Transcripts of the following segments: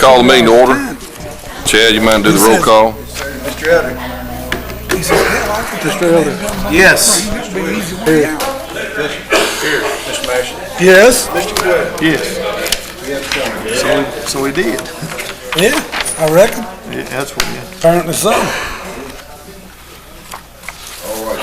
call the meeting to order. Chad, you mind do the roll call? Mr. Elder. Mr. Elder. Yes. Here. Mr. Marion. Yes. Mr. Quinn. Yes. So we did. Yeah, I reckon. Yeah, that's what we did. Apparently so.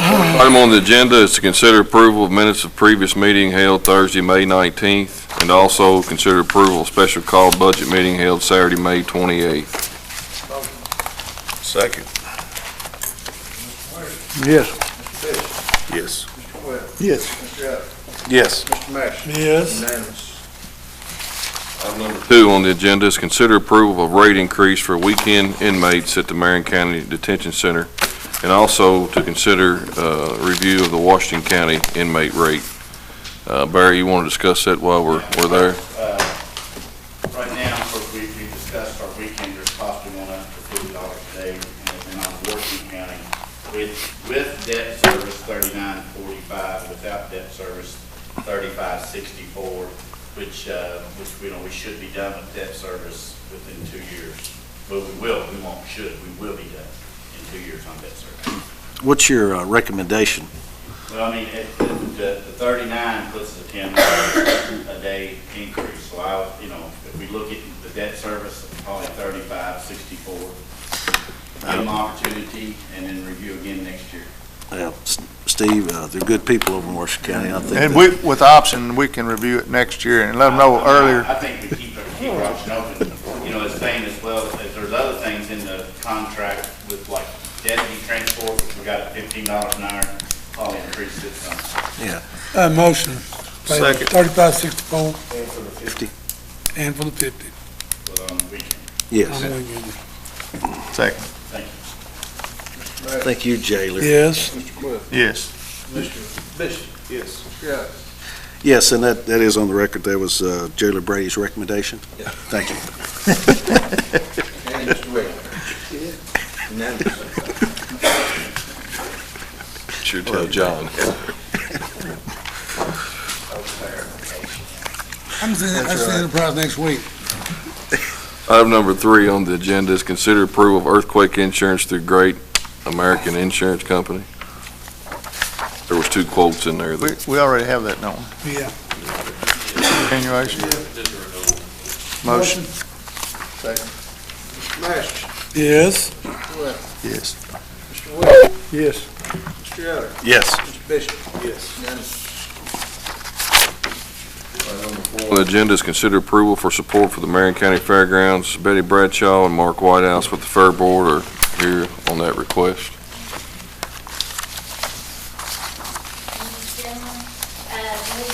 Item on the agenda is to consider approval of minutes of previous meeting held Thursday, May 19th, and also consider approval of special call budget meeting held Saturday, May 28th. Second. Yes. Yes. Yes. Mr. Elder. Yes. Mr. Marion. Yes. Unanimous. Item number 2 on the agenda is consider approval of rate increase for weekend inmates at the Marion County Detention Center, and also to consider review of the Washington County inmate rate. Barry, you want to discuss that while we're there? Right now, of course, we discussed our weekenders costing on up to $50 a day, and on Washington County, with debt service $39.45, without debt service $35.64, which we should be done with debt service within 2 years. But we will be done in 2 years on debt service. What's your recommendation? Well, I mean, the 39 puts us a $10 a day increase. So if we look at the debt service, probably $35.64. Give them opportunity and then review again next year. Steve, they're good people over in Washington County. I think. And with the option, we can review it next year and let them know earlier. I think we keep our option open. It's saying as well, if there's other things in the contract with like deputy transport, which we got at $15 an hour, probably increase it some. Yeah. Motion. Second. 3564 And for the 50. and for the 50. But on the weekend. Yes. On the weekend. Second. Thank you. Thank you, Jailer. Yes. Mr. Quinn. Yes. Mr. Bishop. Yes. Mr. Elder. Yes, and that is on the record. That was Jailer Brady's recommendation. Yeah. Thank you. And Mr. Wade. Unanimous. Sure tell John. I'm seeing Enterprise next week. Item number 3 on the agenda is consider approval of earthquake insurance through Great American Insurance Company. There was 2 quotes in there. We already have that, don't we? Yeah. Continuation. Motion. Second. Mr. Master. Yes. Yes. Mr. Wade. Yes. Mr. Elder. Yes. Mr. Bishop. Yes. Unanimous. On the agenda is consider approval for support for the Marion County Fairgrounds. Betty Bradshaw and Mark Whitehouse with the Fair Board are here on that request.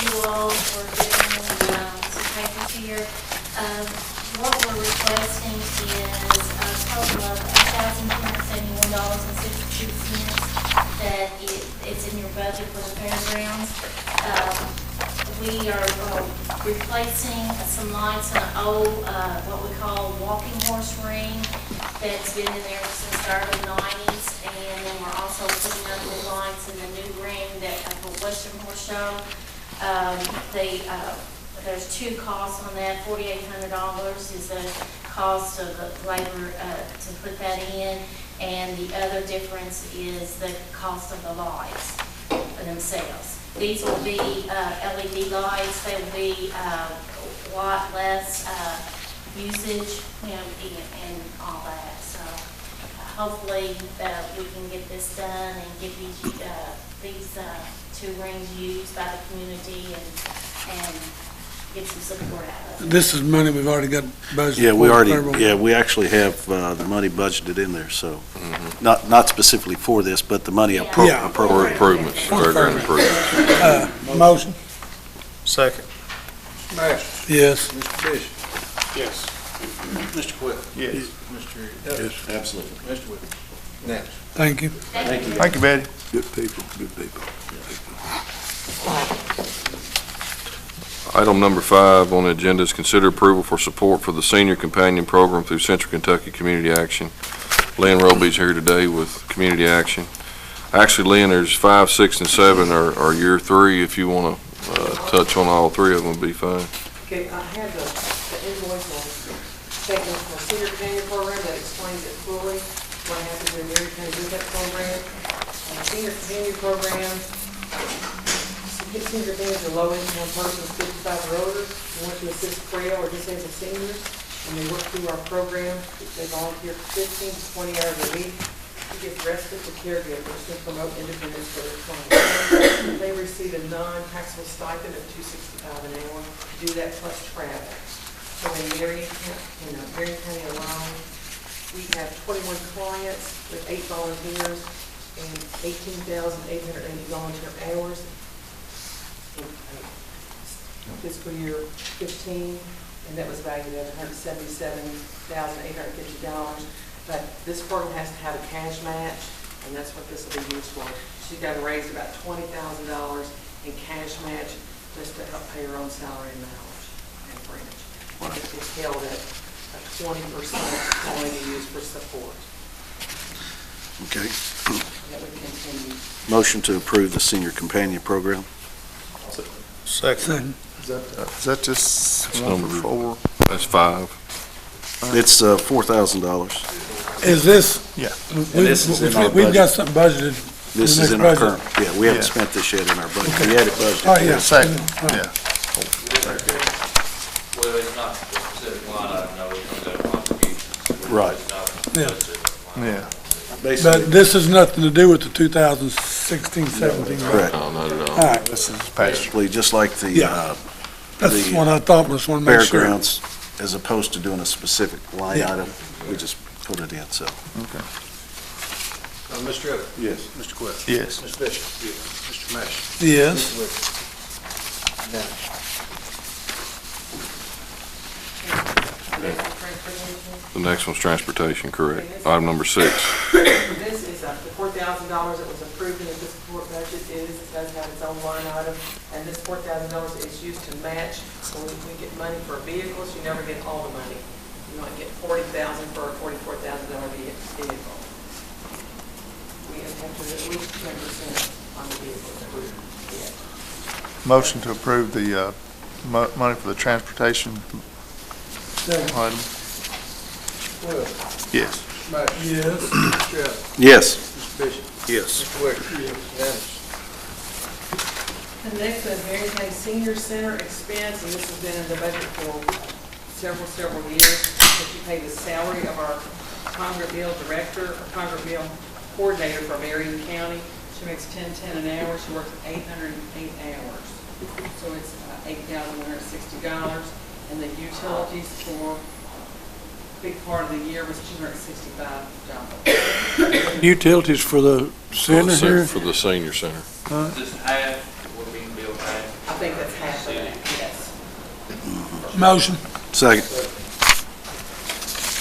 You all were given some papers here. What we're requesting is a total of $1,271.62 that it's in your budget for the fairgrounds. We are replacing some lights in an old, what we call walking horse ring that's been in there since the early 90s, and then we're also putting up new lights in the new ring that for Western Horse Show. There's 2 costs on that. $4,800 is the cost of the labor to put that in, and the other difference is the cost of the lights themselves. These will be LED lights. They will be a lot less usage, and all that. So hopefully we can get this done and get these 2 rings used by the community and get some support out of it. This is money we've already got budgeted. Yeah, for. we actually have the money budgeted in there, so not specifically for this, but the money Yeah. For appropriate. improvements, fairground improvements. Motion. Second. Master. Yes. Mr. Bishop. Yes. Mr. Quinn. Yes. Mr. Elder. Yes. Absolutely. Mr. Wade. Unanimous. Thank you. Thank you. Thank you, Betty. Good people, good people. Item number 5 on the agenda is consider approval for support for the Senior Companion Program through Central Kentucky Community Action. Lynn Roby's here today with Community Action. Actually, Lynn, there's 5, 6, and 7 are year 3. If you want to touch on all 3 of them, would be fine. Okay, I have the invoice taking our senior companion program that explains it fully, what happens when Marion County does that program. Senior companion program, senior companions are low-income persons 55 or older who want to assist frail or disabled seniors, and they work through our program. They volunteer 15 to 20 hours a week to give respite to caregivers and promote independence for their clients. They receive a non-taxable stipend of $265 an hour to do that plus travel. So in Marion County alone, we have 21 clients with 8 volunteers and 18,880 volunteer hours in fiscal year 15, and that was valued at $177,850. But this program has to have a cash match, and that's what this will be used for. She's got to raise about $20,000 in cash match just to help pay her own salary and mileage and fringe. It's held at a 20% only to use for support. Okay. That would continue. Motion to approve the senior companion program. Second. Is that just That's one number- for 4? That's 5. It's $4,000. Is this? Yeah. this is in our We've got budget. something budgeted. This the is next in our budget. current, yeah, we haven't Yeah. spent this yet in our budget. We had it budgeted. Oh, yeah. Second, All right. yeah. Well, it's not a specific line item, no, it comes out of contributions. Right. It's not a Yeah. specific line item. Yeah. But this has nothing to do with the 2016-17. budget. Correct. No, not at all. All right, This is past. Basically, just like the Yeah. that's the what I thought, just want to make sure. fairgrounds, as opposed to doing a specific line Yeah. item, we just put it in, so. Okay. Mr. Evans? Yes. Mr. Quinn? Yes. Ms. Bishop? Yes. Mr. Mash? Yes. Mr. Wicker? Unanimous. The next one's transportation, correct. Item number 6. This is the $4,000 that was approved in the fiscal court budget. It does have its own line item, and this $4,000 is used to match. So when we get money for vehicles, you never get all the money. You might get $40,000 for a $44,000 vehicle. We have to do at least 10% on the vehicles that we get. Motion to approve the money for the transportation item. Well, Yes. Mash? Yes. Mr. Evans? Yes. Mr. Bishop? Yes. Mr. Wicker? Unanimous. The next one is Marion County Senior Center expense, and this has been in the budget for several years. That you pay the salary of our congregate director or congregate coordinator for Marion County. She makes $10.10 an hour. She works 808 hours. So it's $8,160. And the utilities for a big part of the year was $265. Utilities for the center here? For the senior center. This half, what we can build half. I think that's half of that, yes. Motion. Second.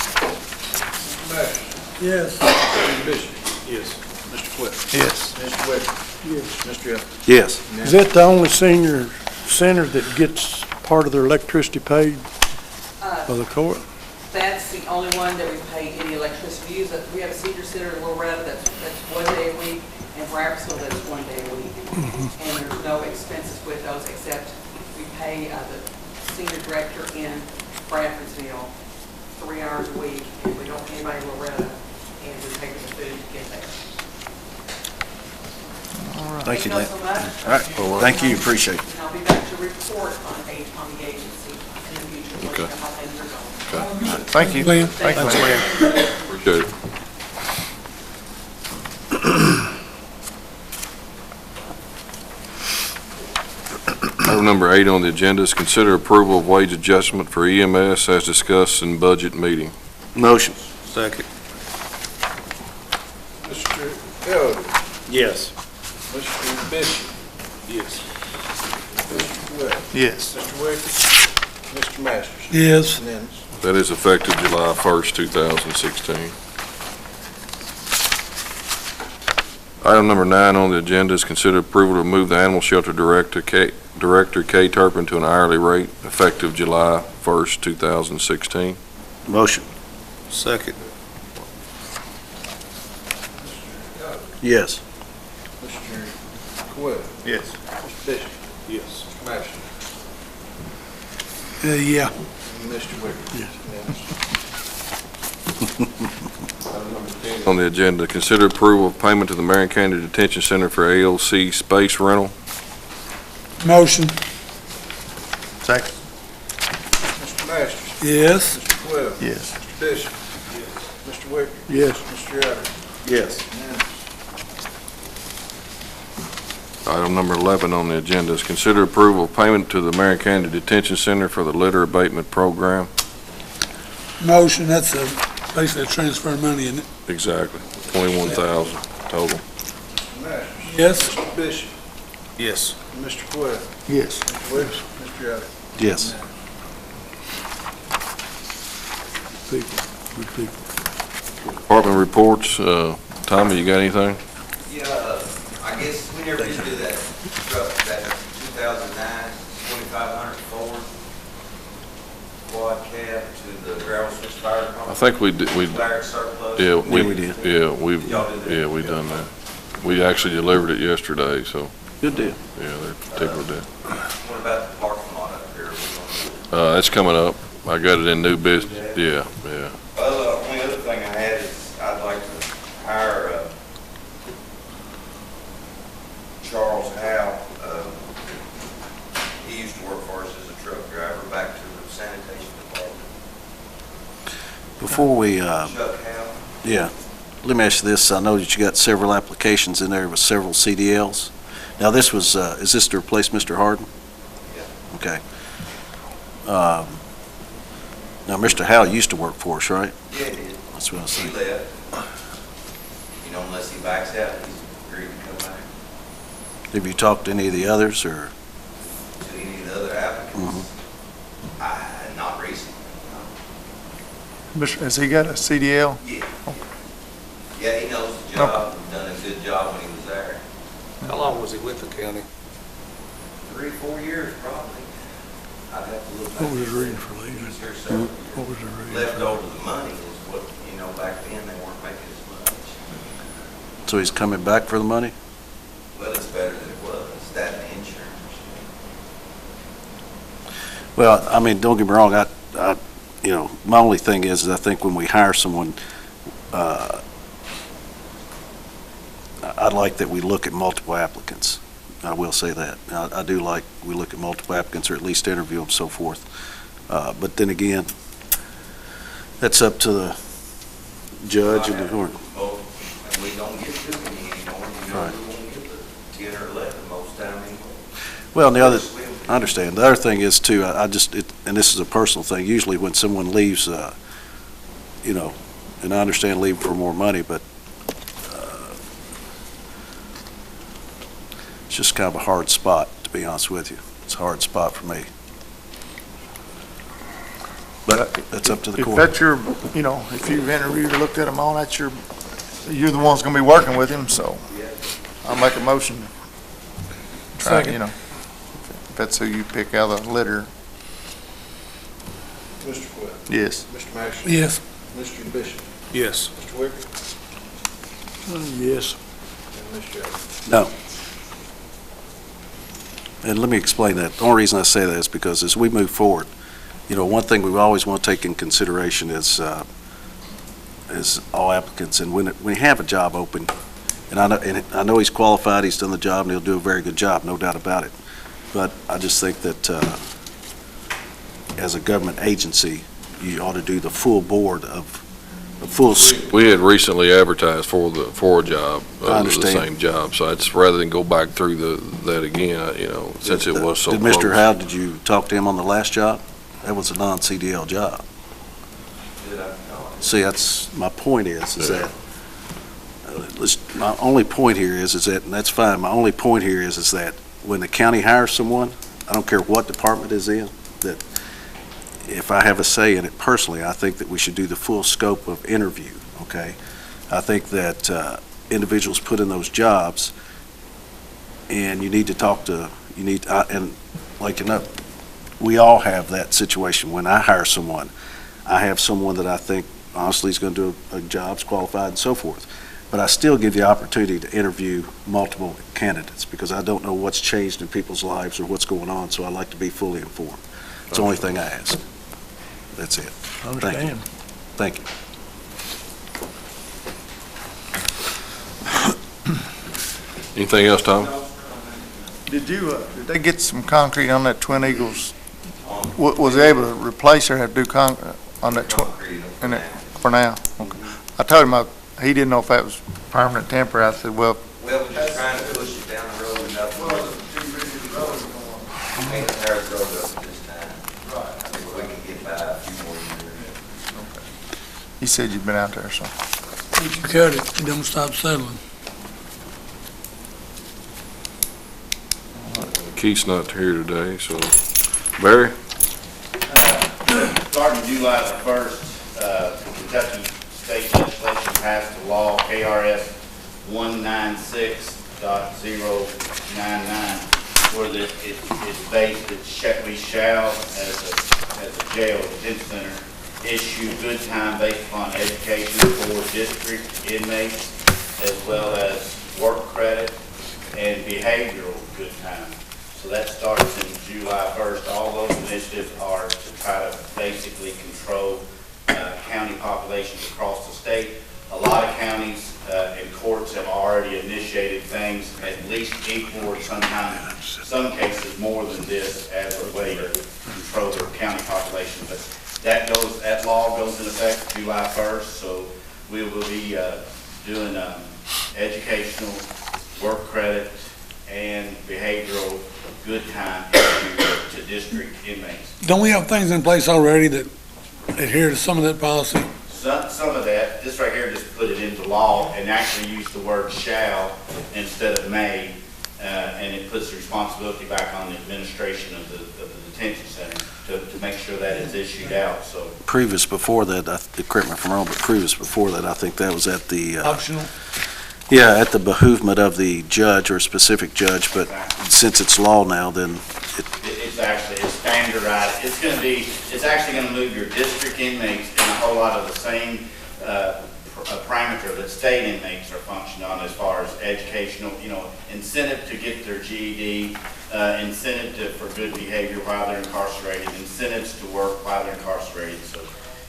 Mr. Mash? Yes. Mr. Bishop? Yes. Mr. Quinn? Yes. Mr. Wicker? Yes. Mr. Evans? Yes. Is that the only senior center that gets part of their electricity paid by the court? That's the only one that we pay any electricity use. We have a senior center in Loretta that's 1 day a week, and for Iversville, that's 1 day a week. And there's no expenses with those except we pay the senior director in Bradfordsville 3 hours a week, and we don't pay anybody in Loretta, and we pay for the food to get there. Thank you, all Dan. so much. All right, thank you, appreciate it. And I'll be back to report on the agency in the future, let you know how things are going. Thank you. Liam. Thank you, Liam. Appreciate it. Item number 8 on the agenda is consider approval of wage adjustment for EMS as discussed in budget meeting. Motion. Second. Mr. Elder? Yes. Mr. Bishop? Yes. Mr. Quinn? Yes. Mr. Wicker? Mr. Masters? Yes. Unanimous. That is effective July 1st, 2016. Item number 9 on the agenda is consider approval to move the Animal Shelter Director Kay Turpin to an hourly rate effective July 1st, 2016. Motion. Second. Yes. Mr. Quinn? Yes. Mr. Bishop? Yes. Mr. Masters? Yeah. And Mr. Wicker? Yes. Unanimous. On the agenda, consider approval of payment to the Marion County Detention Center for ALC space rental. Motion. Second. Mr. Masters? Yes. Mr. Quayle? Yes. Mr. Bishop? Yes. Mr. Wicker? Yes. Mr. Elder? Yes. Item number 11 on the agenda is consider approval of payment to the Marion County Detention Center for the litter abatement program. Motion, that's basically a transfer of money, isn't it? Exactly, 21,000 total. Mr. Masters? Yes. Mr. Bishop? Yes. Mr. Quayle? Yes. Mr. Wicker? Mr. Elder? Yes. People, good people. Department reports, Tommy, you got anything? Yeah, I guess we never did do that truck, that 2009 2500 Ford quad cab to the gravel switch fire I department. think we did, Fire surplus. yeah, we did. Yeah, we, Did y'all do that? yeah, we done that. We actually delivered it yesterday, so, Good deal. yeah, they're tickled with that. What about the parking lot up here? We gonna- That's coming up. I got it in new business. Yeah, yeah. Well, the only other thing I had is I'd like to hire Charles Howe. He used to work for us as a truck driver back to the sanitation department. Before we, Chuck Howe. yeah, let me ask you this. I know that you got several applications in there with several CDLs. Now, this was, is this to replace Mr. Harden? Yeah. Okay. Now, Mr. Howe used to work for us, right? Yeah, he did. That's what I was He saying. left. Unless he backs out, he's agreed to come back. Have you talked to any of the others, or? To any of the other applicants, not recently, no. Has he got a CDL? Yeah. Yeah, he knows the job, done a good job when he was there. How long was he with the county? 3 or 4 years, probably. I'd have to look back. What was his reason for He leaving? was here several What was the years. reason? Left over the money is what, back then, they weren't making as much. So he's coming back for the money? Well, it's better than it was, that and insurance. Well, I mean, don't get me wrong, my only thing is I think when we hire someone, I'd like that we look at multiple applicants. I will say that. I do like we look at multiple applicants, or at least interview them, so forth. But then again, that's up to the judge and the court. Oh, and we don't get too many anymore, Right. we won't get the 10 or 11 most time anymore. Well, and the other, I understand. The other thing is too, and this is a personal thing, usually when someone leaves, and I understand leaving for more money, but it's just kind of a hard spot, to be honest with you. It's a hard spot for me. But that's up to the If court. that's your, if you've interviewed or looked at them all, that's you're the ones gonna be working with him, so I'll make a motion. Try, Second. if that's who you pick out of the litter, Mr. Quayle? yes. Mr. Masters? Yes. Mr. Bishop? Yes. Mr. Wicker? Yes. And Mr. Elder? No. And let me explain that. The only reason I say that is because as we move forward, one thing we always want to take in consideration is all applicants. And when we have a job open, and I know he's qualified, he's done the job, and he'll do a very good job, no doubt about it. But I just think that as a government agency, you ought to do the full board of the full. We had recently advertised for a job, I the understand. same job, so it's rather than go back through that again, since it was so Did close. Mr. Howe, did you talk to him on the last job? That was a non-CDL job. Did I? No. See, that's, my point is that, my only point here is that, and that's fine, my only point here is that when the county hires someone, I don't care what department it's in, that if I have a say in it personally, I think that we should do the full scope of interview, okay? I think that individuals put in those jobs, and you need to talk to, we all have that situation. When I hire someone, I have someone that I think honestly is going to do a job's qualified and so forth. But I still give the opportunity to interview multiple candidates because I don't know what's changed in people's lives or what's going on, so I like to be fully informed. It's the only thing I ask. That's it. I understand. Thank you. Anything else, Tom? Did did they get some concrete on that Twin Eagles? Was they able to replace or have to do on that Concrete in it for now? Okay. I told him he didn't know if that was permanent, temporary. I said, well, Well, we're just trying to push it down the road enough. Can't tear the road up this time. I think we can get by a few more years. he said you'd been out there, so. If you cut it, it don't stop settling. Keith's not here today, so. Barry? Starting July the 1st, Kentucky state legislation passed a law, KRS 196.099, where it's based that we shall, as a jail detention center, issue good time based upon education for district inmates, as well as work credit and behavioral good time. So that starts in July 1st. All those initiatives are to try to basically control county populations across the state. A lot of counties and courts have already initiated things at least equal or sometimes, some cases more than this as a way to control their county population. But that law goes in effect July 1st, so we will be doing educational, work credit, and behavioral good time to district inmates. Don't we have things in place already that adhere to some of that policy? Some of that, this right here just put it into law and actually used the word shall instead of may, and it puts the responsibility back on the administration of the detention center to make sure that it's issued out, so. Previous before that, correct me if I'm wrong, but previous before that, I think that was at the, Optional? yeah, at the behoovement of the judge or specific judge, but since it's law now, then It's standardized. It's actually gonna move your district inmates in a whole lot of the same parameter that state inmates are functioning on as far as educational, incentive to get their GED, incentive for good behavior while they're incarcerated, incentives to work while they're incarcerated. So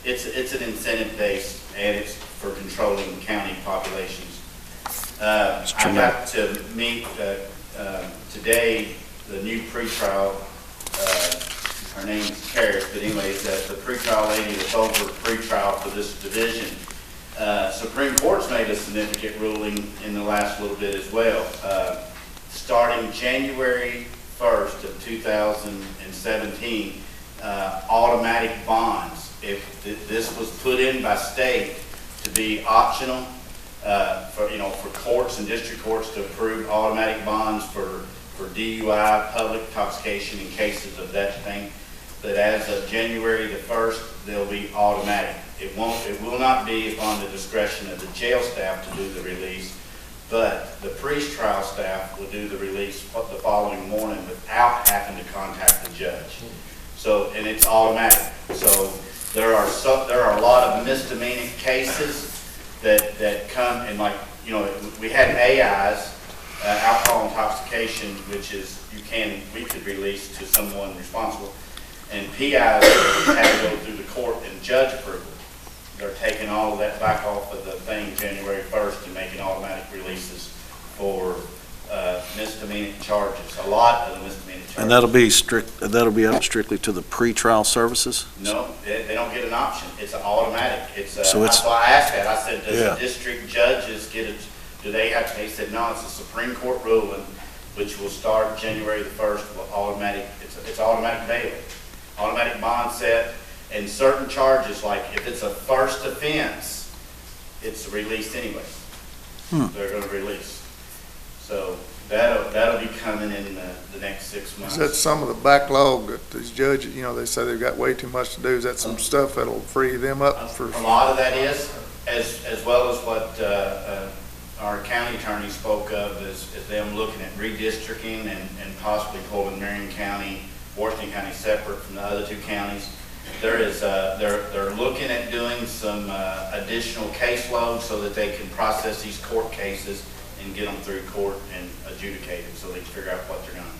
it's an incentive base, and it's for controlling county populations. I got to meet today the new pretrial, her name's Karis, but anyways, the pretrial lady that's over pretrial for this division. Supreme Court's made a significant ruling in the last little bit as well. Starting January 1st of 2017, automatic bonds, if this was put in by state to be optional, for courts and district courts to approve automatic bonds for DUI, public intoxication, in cases of that thing, that as of January the 1st, they'll be automatic. It will not be upon the discretion of the jail staff to do the release, but the pre-trial staff will do the release the following morning without having to contact the judge. So, and it's automatic. So there are a lot of misdemeanor cases that come, and we had AIs, alcohol intoxication, which is we could release to someone responsible, and PIs had to go through the court and judge approval. They're taking all of that back off of the thing January 1st and making automatic releases for misdemeanor charges. A lot of the misdemeanor charges. and that'll be up strictly to the pretrial services? No, they don't get an option. It's an automatic. So that's why I asked that. I said, does Yeah. the district judges get it? Do they have to? They said, no, it's a Supreme Court ruling, which will start January the 1st with automatic. It's automatic bail, automatic bond set, and certain charges, like if it's a first offense, it's released anyway. They're going to release. So that'll be coming in the next 6 months. Is that some of the backlog that these judges, they say they've got way too much to do? Is that some stuff that'll free them up for? A lot of that is, as well as what our county attorney spoke of, is them looking at redistricting and possibly pulling Marion County, Washington County separate from the other two counties. They're looking at doing some additional caseload so that they can process these court cases and get them through court and adjudicated, so they can figure out what they're going to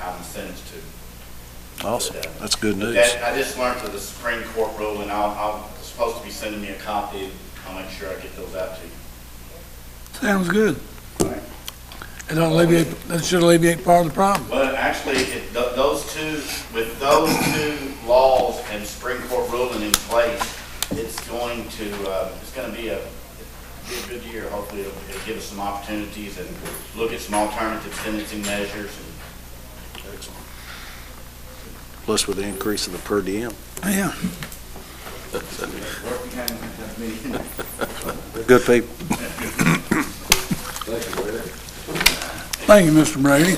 have them sentenced to. Awesome, But, that's good news. I just learned of the Supreme Court ruling. I'll supposed to be sending me a copy. I'll make sure I get those out to you. Sounds good. All right. It don't alleviate, that should alleviate part of the problem. Well, actually, those two, with those two laws and Supreme Court ruling in place, it's going to be a good year. Hopefully, it'll give us some opportunities and look at some alternative sentencing measures. Plus with the increase in the per diem. Yeah. Good people. Thank you, Mr. Brady.